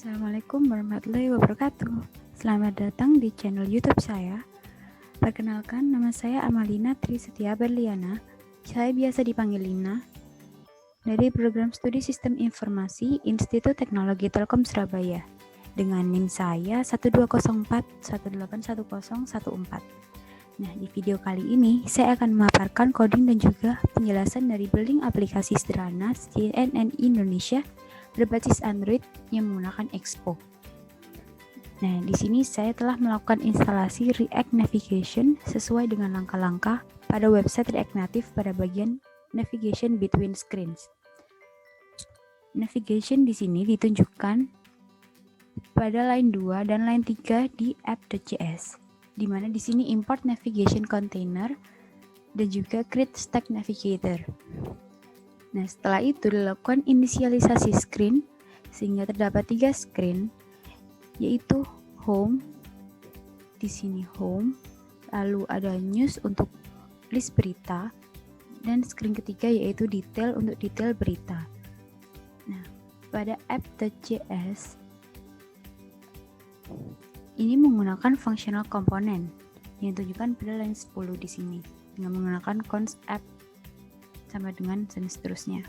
Assalamualaikum warahmatullahi wabarakatuh. Selamat datang di channel YouTube saya. Perkenalkan, nama saya Amalina Trisetia Berliana. Saya biasa dipanggil Lina. Dari program studi Sistem Informasi Institut Teknologi Telkom Surabaya. Dengan NIM saya 12041811014. Nah, di video kali ini saya akan memaparkan coding dan juga penjelasan dari building aplikasi sederhana CNN Indonesia berbasis Android yang menggunakan Expo. Nah, di sini saya telah melakukan instalasi React Navigation sesuai dengan langkah-langkah pada website React Native pada bagian Navigation Between Screens. Navigation di sini ditunjukkan pada line 2 dan line 3 di app.js, di mana di sini import navigation container dan juga create stack navigator. Nah, setelah itu dilakukan inisialisasi screen sehingga terdapat 3 screen, yaitu home, di sini home, lalu ada news untuk list berita, dan screen ketiga yaitu detail untuk detail berita. Nah, pada app.js ini menggunakan functional component yang ditunjukkan pada line 10 di sini dengan menggunakan const app sama dengan dan seterusnya.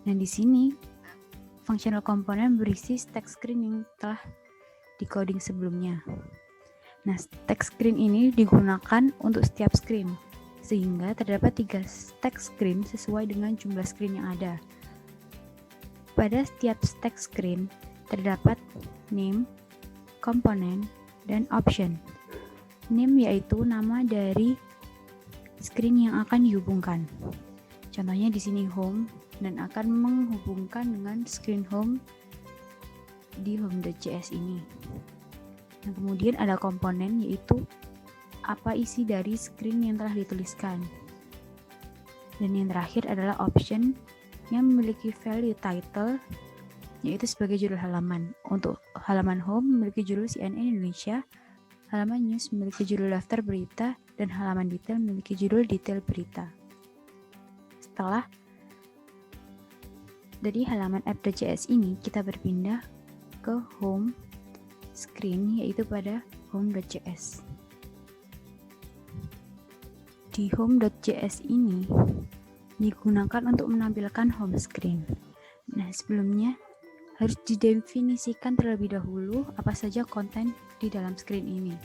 Nah, di sini functional component berisi stack screen yang telah di-coding sebelumnya. Nah, stack screen ini digunakan untuk setiap screen, sehingga terdapat 3 stack screen sesuai dengan jumlah screen yang ada. Pada setiap stack screen terdapat name, component, dan option. Name yaitu nama dari screen yang akan dihubungkan. Contohnya di sini home dan akan menghubungkan dengan screen home di home.js ini. Nah, kemudian ada komponen yaitu apa isi dari screen yang telah dituliskan. Dan yang terakhir adalah option yang memiliki value title yaitu sebagai judul halaman. Untuk halaman home memiliki judul CNN Indonesia, halaman news memiliki judul daftar berita, dan halaman detail memiliki judul detail berita. Setelah dari halaman app.js ini, kita berpindah ke home screen, yaitu pada home.js. Di home.js ini digunakan untuk menampilkan home screen. Nah, sebelumnya harus didefinisikan terlebih dahulu apa saja konten di dalam screen ini.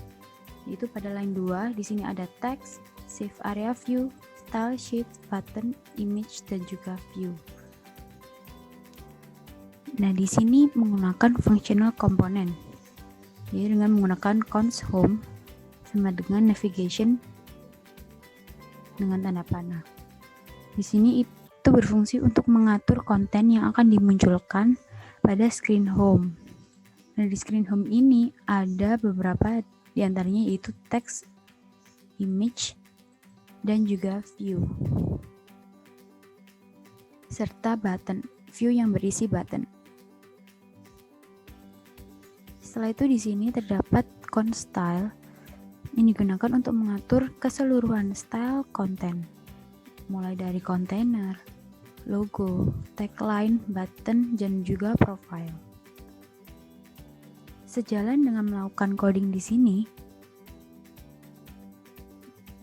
Yaitu pada line 2, di sini ada text, save area view, style sheet, button, image, dan juga view. Nah, di sini menggunakan functional component. Jadi dengan menggunakan const home sama dengan navigation dengan tanda panah. Di sini itu berfungsi untuk mengatur konten yang akan dimunculkan pada screen home. Nah, di screen home ini ada beberapa di antaranya yaitu text, image, dan juga view. Serta button, view yang berisi button. Setelah itu di sini terdapat const style yang digunakan untuk mengatur keseluruhan style konten. Mulai dari container, logo, tagline, button, dan juga profile. Sejalan dengan melakukan coding di sini,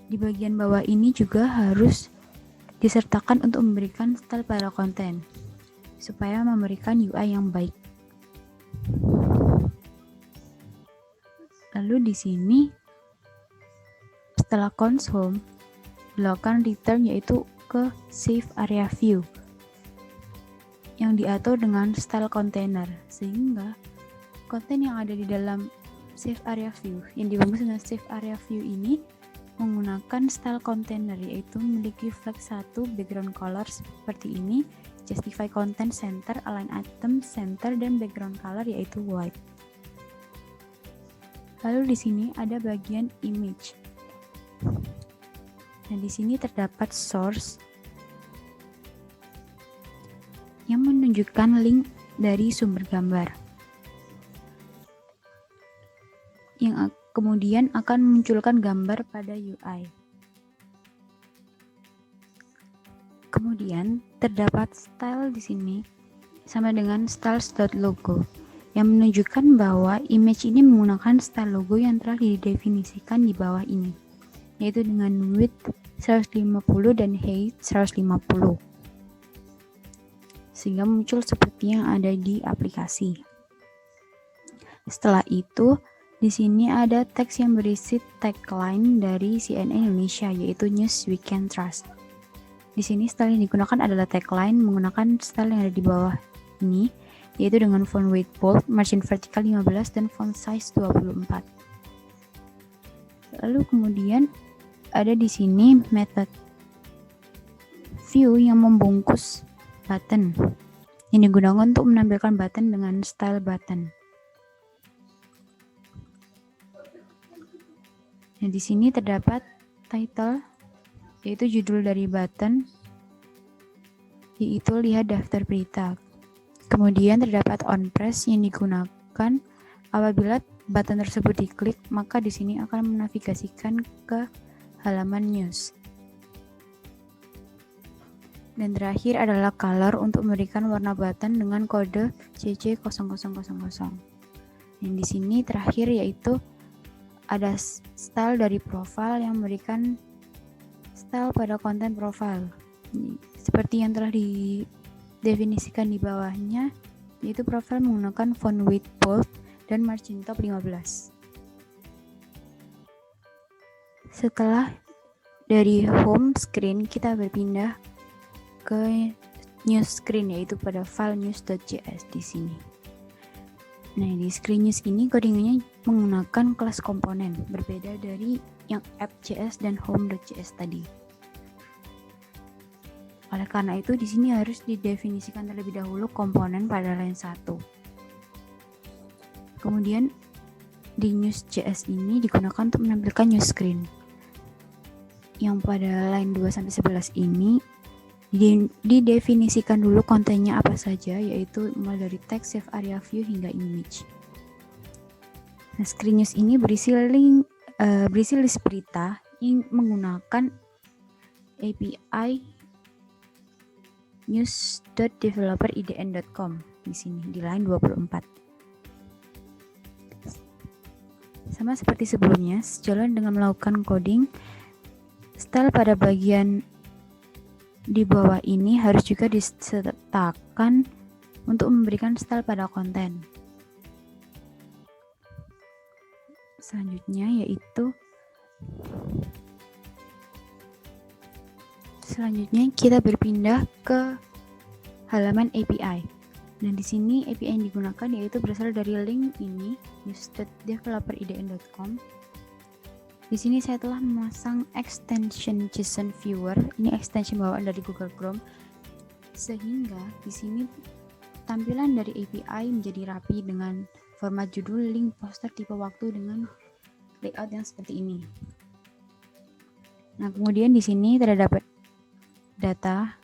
di bagian bawah ini juga harus disertakan untuk memberikan style pada konten, supaya memberikan UI yang baik. Lalu di sini, setelah const home, dilakukan return yaitu ke save area view, yang diatur dengan style container, sehingga konten yang ada di dalam save area view yang dibangun dengan save area view ini menggunakan style container, yaitu memiliki flag 1 background color seperti ini, justify content center, align item center, dan background color yaitu white. Lalu di sini ada bagian image. Nah, di sini terdapat source yang menunjukkan link dari sumber gambar, yang kemudian akan memunculkan gambar pada UI. Kemudian terdapat style di sini sama dengan styles.logo yang menunjukkan bahwa image ini menggunakan style logo yang telah didefinisikan di bawah ini, yaitu dengan width 150 dan height 150, sehingga muncul seperti yang ada di aplikasi. Setelah itu, di sini ada teks yang berisi tagline dari CNN Indonesia, yaitu News We Can Trust. Di sini style yang digunakan adalah tagline menggunakan style yang ada di bawah ini, yaitu dengan font weight bold, margin vertikal 15 dan font size 24. Lalu kemudian ada di sini method view yang membungkus button yang digunakan untuk menampilkan button dengan style button. Nah, di sini terdapat title, yaitu judul dari button, yaitu lihat daftar berita. Kemudian terdapat on press yang digunakan apabila button tersebut diklik, maka di sini akan menavigasikan ke halaman news. Dan terakhir adalah color untuk memberikan warna button dengan kode CC0000. Dan di sini terakhir yaitu ada style dari profile yang memberikan style pada konten profile. Seperti yang telah didefinisikan di bawahnya, yaitu profile menggunakan font weight bold dan margin top 15. Setelah dari home screen, kita berpindah ke news screen, yaitu pada file news.js di sini. Nah, di screen news ini codingannya menggunakan kelas komponen, berbeda dari yang app.js dan home.js tadi. Oleh karena itu, di sini harus didefinisikan terlebih dahulu komponen pada line 1. Kemudian di News.js ini digunakan untuk menampilkan news screen. Yang pada line 2-11 ini didefinisikan dulu kontennya apa saja, yaitu mulai dari text, save area view hingga image. Nah, screen news ini berisi list berita yang menggunakan API news.developeridn.com di sini di line 24. Sama seperti sebelumnya, sejalan dengan melakukan coding, style pada bagian di bawah ini harus juga disertakan untuk memberikan style pada konten. Selanjutnya kita berpindah ke halaman API. Dan di sini API yang digunakan yaitu berasal dari link ini, news.developeridn.com. Di sini saya telah memasang extension JSON Viewer. Ini extension bawaan dari Google Chrome, sehingga di sini tampilan dari API menjadi rapi dengan format judul, link, poster, tipe waktu dengan layout yang seperti ini. Nah, kemudian di sini terdapat data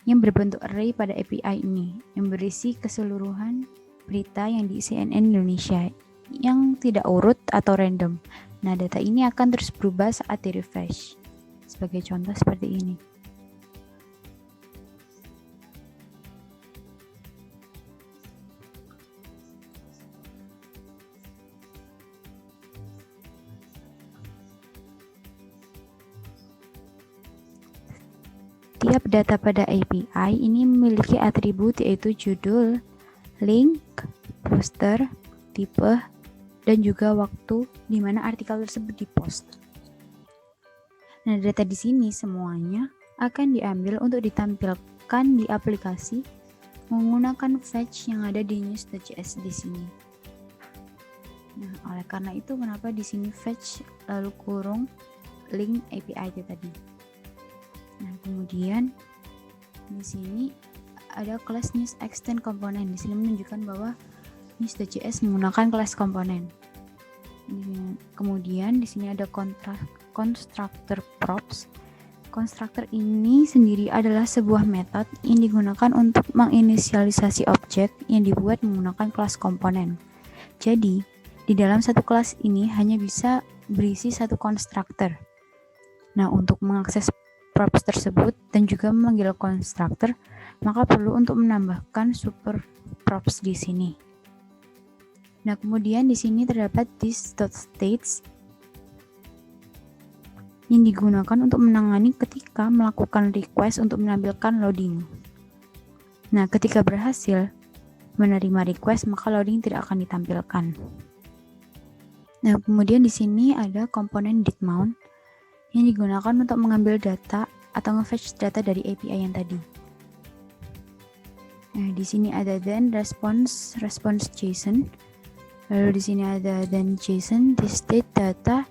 yang berbentuk array pada API ini yang berisi keseluruhan berita yang di CNN Indonesia yang tidak urut atau random. Nah, data ini akan terus berubah saat di refresh. Sebagai contoh seperti ini. Tiap data pada API ini memiliki atribut yaitu judul, link, poster, tipe, dan juga waktu di mana artikel tersebut dipost. Nah, data di sini semuanya akan diambil untuk ditampilkan di aplikasi menggunakan fetch yang ada di news.js di sini. Nah, oleh karena itu kenapa di sini fetch lalu kurung link API itu tadi. Nah, kemudian di sini ada kelas news extend komponen. Di sini menunjukkan bahwa news.js menggunakan kelas komponen. Kemudian di sini ada constructor props. Constructor ini sendiri adalah sebuah metode yang digunakan untuk menginisialisasi objek yang dibuat menggunakan kelas komponen. Jadi, di dalam satu kelas ini hanya bisa berisi satu constructor. Nah, untuk mengakses props tersebut dan juga memanggil constructor, maka perlu untuk menambahkan super props di sini. Nah, kemudian di sini terdapat this.states yang digunakan untuk menangani ketika melakukan request untuk menampilkan loading. Nah, ketika berhasil menerima request, maka loading tidak akan ditampilkan. Nah, kemudian di sini ada komponen did_mount yang digunakan untuk mengambil data atau nge-fetch data dari API yang tadi. Nah, di sini ada then response JSON. Lalu di sini ada then JSON di state data.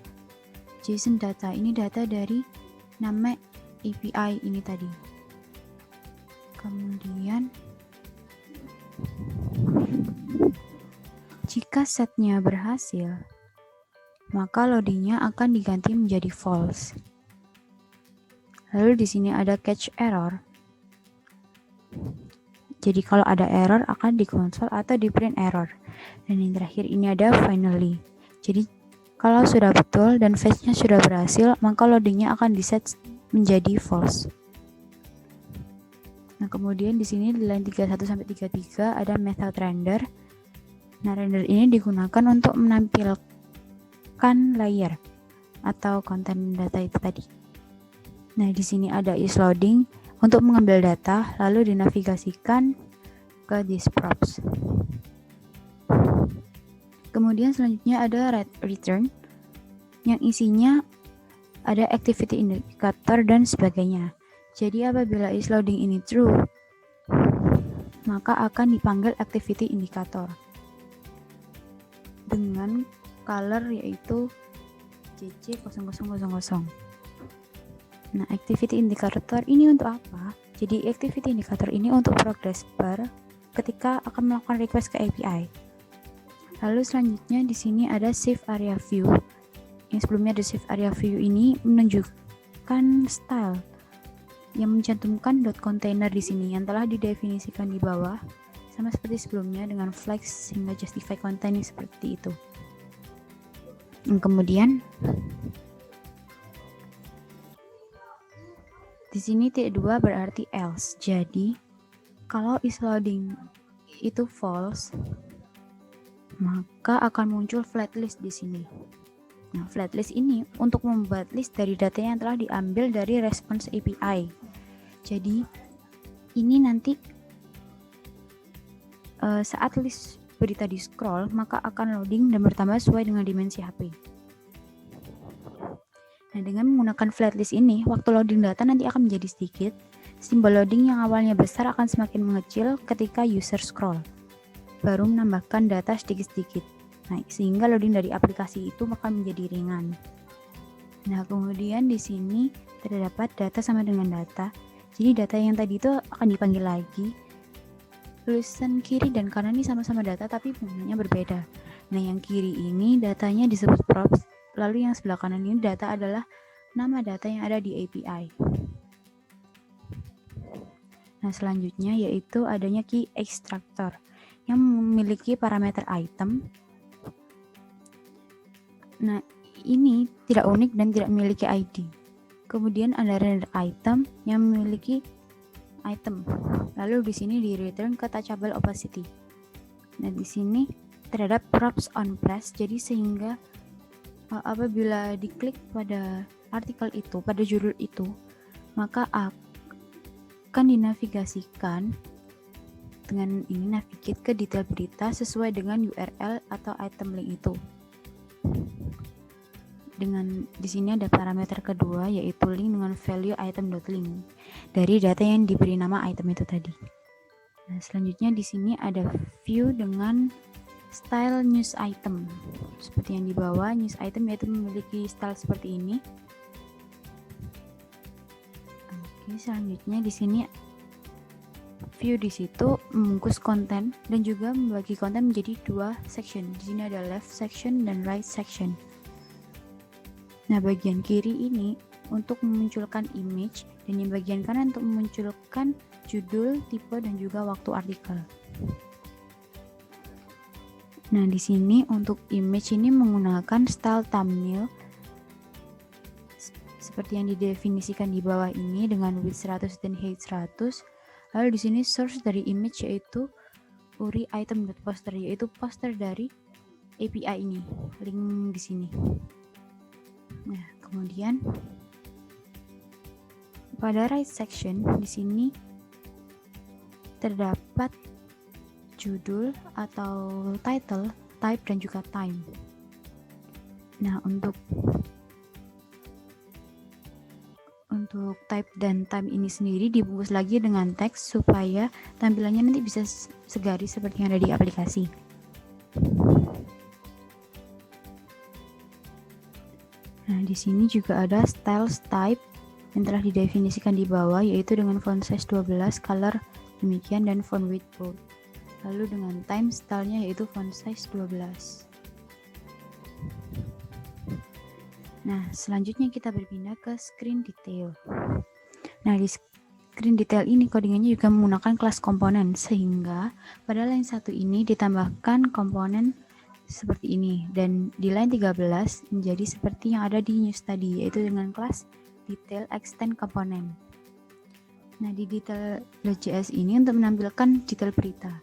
JSON data ini data dari nama API ini tadi. Kemudian jika setnya berhasil, maka loadingnya akan diganti menjadi false. Lalu di sini ada catch error. Jadi kalau ada error akan di console atau di print error. Dan yang terakhir ini ada finally. Jadi kalau sudah betul dan fetch-nya sudah berhasil, maka loadingnya akan diset menjadi false. Nah, kemudian di sini di line 31 sampai 33 ada method render. Nah, render ini digunakan untuk menampilkan layer atau konten data itu tadi. Nah, di sini ada isLoading untuk mengambil data lalu dinavigasikan ke thisProps. Kemudian selanjutnya ada return yang isinya ada activity indicator dan sebagainya. Jadi apabila isLoading ini true, maka akan dipanggil activity indicator dengan color yaitu CC0000. Nah, activity indicator ini untuk apa? Jadi activity indicator ini untuk progress bar ketika akan melakukan request ke API. Lalu selanjutnya di sini ada save area view. Yang sebelumnya ada save area view ini menunjukkan style yang mencantumkan .container di sini yang telah didefinisikan di bawah, sama seperti sebelumnya dengan flags hingga justify content seperti itu. Dan kemudian di sini T2 berarti else. Jadi kalau isLoading itu false, maka akan muncul flatlist di sini. Nah, flatlist ini untuk membuat list dari data yang telah diambil dari response API. Jadi ini nanti saat list berita di scroll, maka akan loading dan bertambah sesuai dengan dimensi HP. Nah, dengan menggunakan flatlist ini, waktu loading data nanti akan menjadi sedikit. Simbol loading yang awalnya besar akan semakin mengecil ketika user scroll, baru menambahkan data sedikit-sedikit. Nah, sehingga loading dari aplikasi itu akan menjadi ringan. Nah, kemudian di sini terdapat data sama dengan data. Jadi data yang tadi itu akan dipanggil lagi. Tulisan kiri dan kanan ini sama-sama data tapi fungsinya berbeda. Nah, yang kiri ini datanya disebut props, lalu yang sebelah kanan ini data adalah nama data yang ada di API. Nah, selanjutnya yaitu adanya key extractor yang memiliki parameter item. Nah, ini tidak unik dan tidak memiliki ID. Kemudian ada render item yang memiliki item. Lalu di sini di return ke touchable opacity. Nah, di sini terhadap props on press, jadi sehingga apabila diklik pada artikel itu, pada judul itu, maka akan dinavigasikan dengan ini navigate ke detail berita sesuai dengan URL atau item link itu. Dengan di sini ada parameter kedua yaitu link dengan value item.link dari data yang diberi nama item itu tadi. Nah, selanjutnya di sini ada view dengan style news item. Seperti yang di bawah, news item yaitu memiliki style seperti ini. Oke, selanjutnya di sini view di situ membungkus konten dan juga membagi konten menjadi dua section. Di sini ada left section dan right section. Nah, bagian kiri ini untuk memunculkan image dan yang bagian kanan untuk memunculkan judul, tipe, dan juga waktu artikel. Nah, di sini untuk image ini menggunakan style thumbnail seperti yang didefinisikan di bawah ini dengan width 100 dan height 100. Lalu di sini source dari image yaitu URI item.poster, yaitu poster dari API ini, link di sini. Nah, kemudian pada right section di sini terdapat judul atau title, type, dan juga time. Nah, untuk type dan time ini sendiri dibungkus lagi dengan teks supaya tampilannya nanti bisa segaris seperti yang ada di aplikasi. Nah, di sini juga ada styles type yang telah didefinisikan di bawah, yaitu dengan font size 12, color demikian, dan font width bold. Lalu dengan time stylenya yaitu font size 12. Nah, selanjutnya kita berpindah ke screen detail. Nah, di screen detail ini codingannya juga menggunakan kelas komponen, sehingga pada line 1 ini ditambahkan komponen seperti ini, dan di line 13 menjadi seperti yang ada di news tadi, yaitu dengan kelas detail extend komponen. Nah, di detail.js ini untuk menampilkan detail berita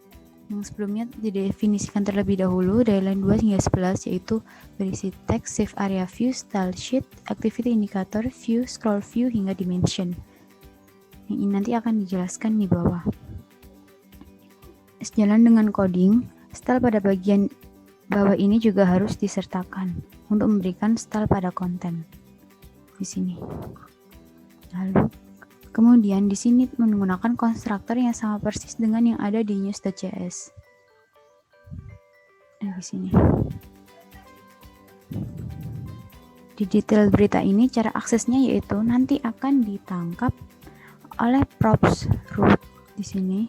yang sebelumnya didefinisikan terlebih dahulu dari line 2 hingga 11, yaitu berisi teks, save area view, style sheet, activity indicator, view, scroll view, hingga dimension. Yang ini nanti akan dijelaskan di bawah. Sejalan dengan coding, style pada bagian bawah ini juga harus disertakan untuk memberikan style pada konten di sini. Lalu kemudian di sini menggunakan konstruktor yang sama persis dengan yang ada di news.js. Nah, di sini. Di detail berita ini cara aksesnya yaitu nanti akan ditangkap oleh props root di sini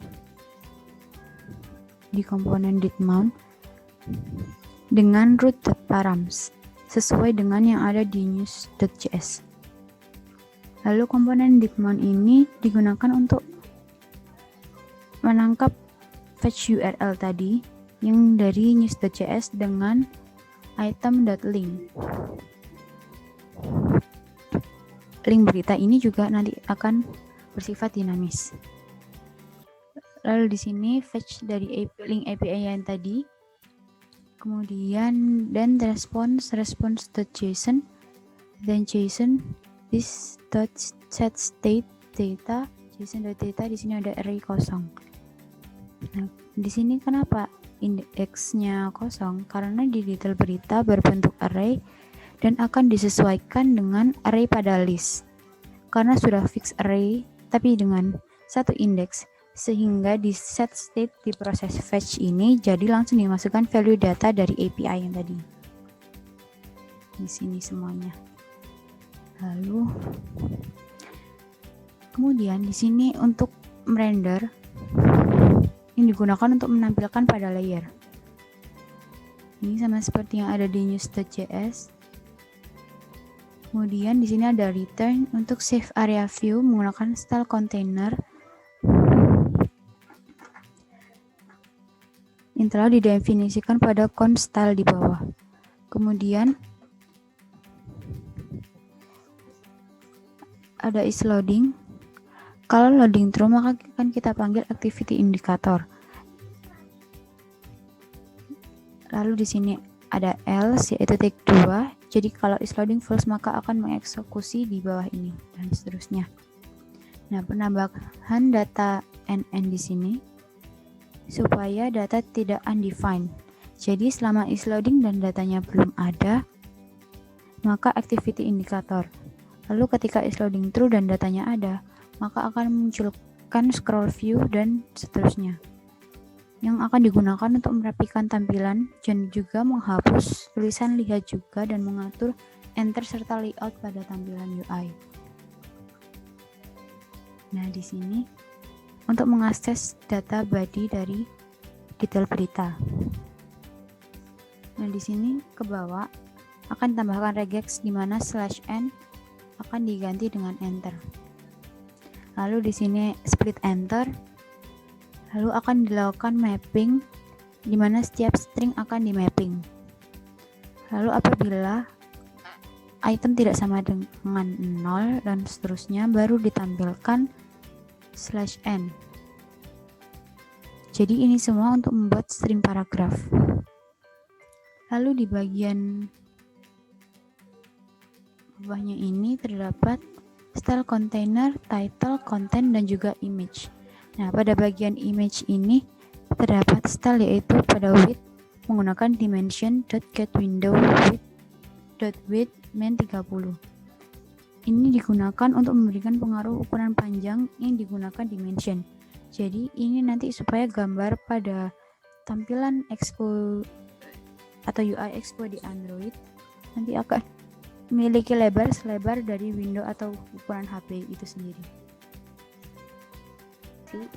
di komponen didmount dengan root.params sesuai dengan yang ada di news.js. Lalu komponen didmount ini digunakan untuk menangkap fetch URL tadi yang dari news.js dengan item.link. Link berita ini juga nanti akan bersifat dinamis. Lalu di sini fetch dari link API yang tadi, kemudian dan response.json, dan JSON this.set state data json.data. Di sini ada array kosong. Nah, di sini kenapa indeksnya kosong? Karena di detail berita berbentuk array dan akan disesuaikan dengan array pada list. Karena sudah fix array tapi dengan satu indeks, sehingga di set state di proses fetch ini jadi langsung dimasukkan value data dari API yang tadi. Di sini semuanya. Lalu kemudian di sini untuk merender ini digunakan untuk menampilkan pada layer. Ini sama seperti yang ada di news.js. Kemudian di sini ada return untuk save area view menggunakan style container yang telah didefinisikan pada const style di bawah. Kemudian ada is loading. Kalau loading true maka akan kita panggil activity indicator. Lalu di sini ada else yaitu take 2. Jadi kalau is loading false maka akan mengeksekusi di bawah ini dan seterusnya. Nah, penambahan data NN di sini supaya data tidak undefined. Jadi selama is loading dan datanya belum ada, maka activity indicator. Lalu ketika is loading true dan datanya ada, maka akan memunculkan scroll view dan seterusnya, yang akan digunakan untuk merapikan tampilan dan juga menghapus tulisan lihat juga dan mengatur enter serta layout pada tampilan UI. Nah, di sini untuk mengakses data body dari detail berita. Nah, di sini ke bawah akan tambahkan regex di mana /n akan diganti dengan enter. Lalu di sini split enter. Lalu akan dilakukan mapping di mana setiap string akan di mapping. Lalu apabila item tidak sama dengan 0 dan seterusnya baru ditampilkan /n. Jadi ini semua untuk membuat string paragraf. Lalu di bagian bawahnya ini terdapat style container, title, content, dan juga image. Nah, pada bagian image ini terdapat style yaitu pada width menggunakan dimension.getWindow.width main 30. Ini digunakan untuk memberikan pengaruh ukuran panjang yang digunakan dimension. Jadi ini nanti supaya gambar pada tampilan Expo atau UI Expo di Android nanti akan memiliki lebar selebar dari window atau ukuran HP itu sendiri.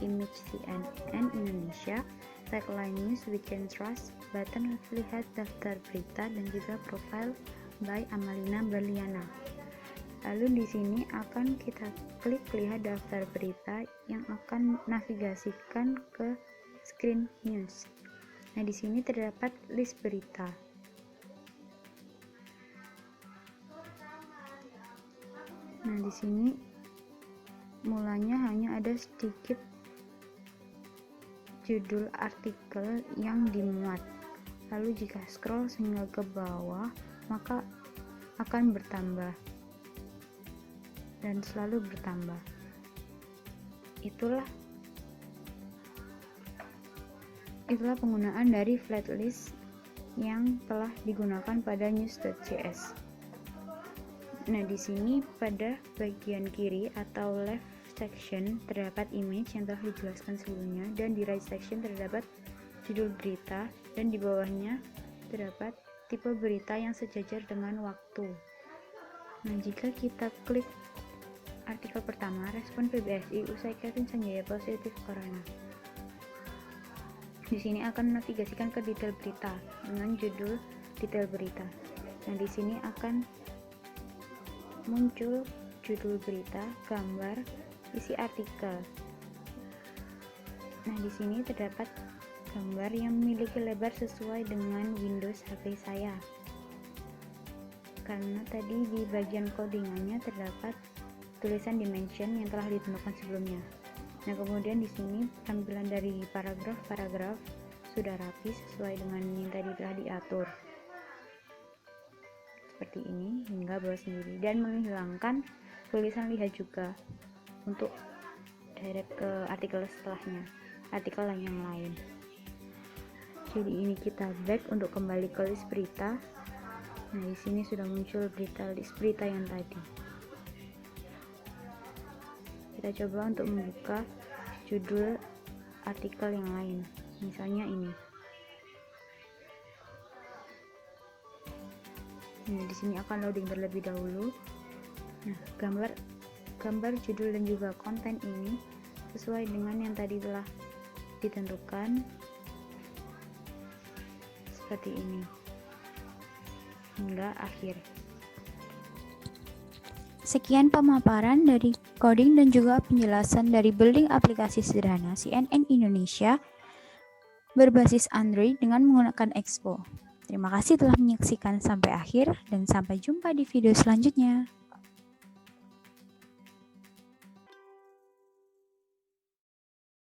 Image CNN Indonesia, tagline news we can trust, button lihat daftar berita, dan juga profile by Amalina Berliana. Lalu di sini akan kita klik lihat daftar berita yang akan navigasikan ke screen news. Nah, di sini terdapat list berita. Nah, di sini mulanya hanya ada sedikit judul artikel yang dimuat. Lalu jika scroll hingga ke bawah, maka akan bertambah dan selalu bertambah. Itulah penggunaan dari flat list yang telah digunakan pada news.js. Nah, di sini pada bagian kiri atau left section terdapat image yang telah dijelaskan sebelumnya, dan di right section terdapat judul berita, dan di bawahnya terdapat tipe berita yang sejajar dengan waktu. Nah, jika kita klik artikel pertama, respon PBSI usai Kevin Sanjaya positif corona. Di sini akan navigasikan ke detail berita dengan judul detail berita. Nah, di sini akan muncul judul berita, gambar, isi artikel. Nah, di sini terdapat gambar yang memiliki lebar sesuai dengan Windows HP saya. Karena tadi di bagian codingannya terdapat tulisan dimension yang telah ditentukan sebelumnya. Nah, kemudian di sini tampilan dari paragraf sudah rapi sesuai dengan yang tadi telah diatur. Seperti ini hingga bawah sendiri, dan menghilangkan tulisan lihat juga untuk direct ke artikel setelahnya, artikel yang lain. Jadi ini kita back untuk kembali ke list berita. Nah, di sini sudah muncul list berita yang tadi. Kita coba untuk membuka judul artikel yang lain, misalnya ini. Nah, di sini akan loading terlebih dahulu. Nah, gambar judul dan juga konten ini sesuai dengan yang tadi telah ditentukan seperti ini hingga akhir. Sekian pemaparan dari coding dan juga penjelasan dari building aplikasi sederhana CNN Indonesia berbasis Android dengan menggunakan Expo. Terima kasih telah menyaksikan sampai akhir, dan sampai jumpa di video selanjutnya.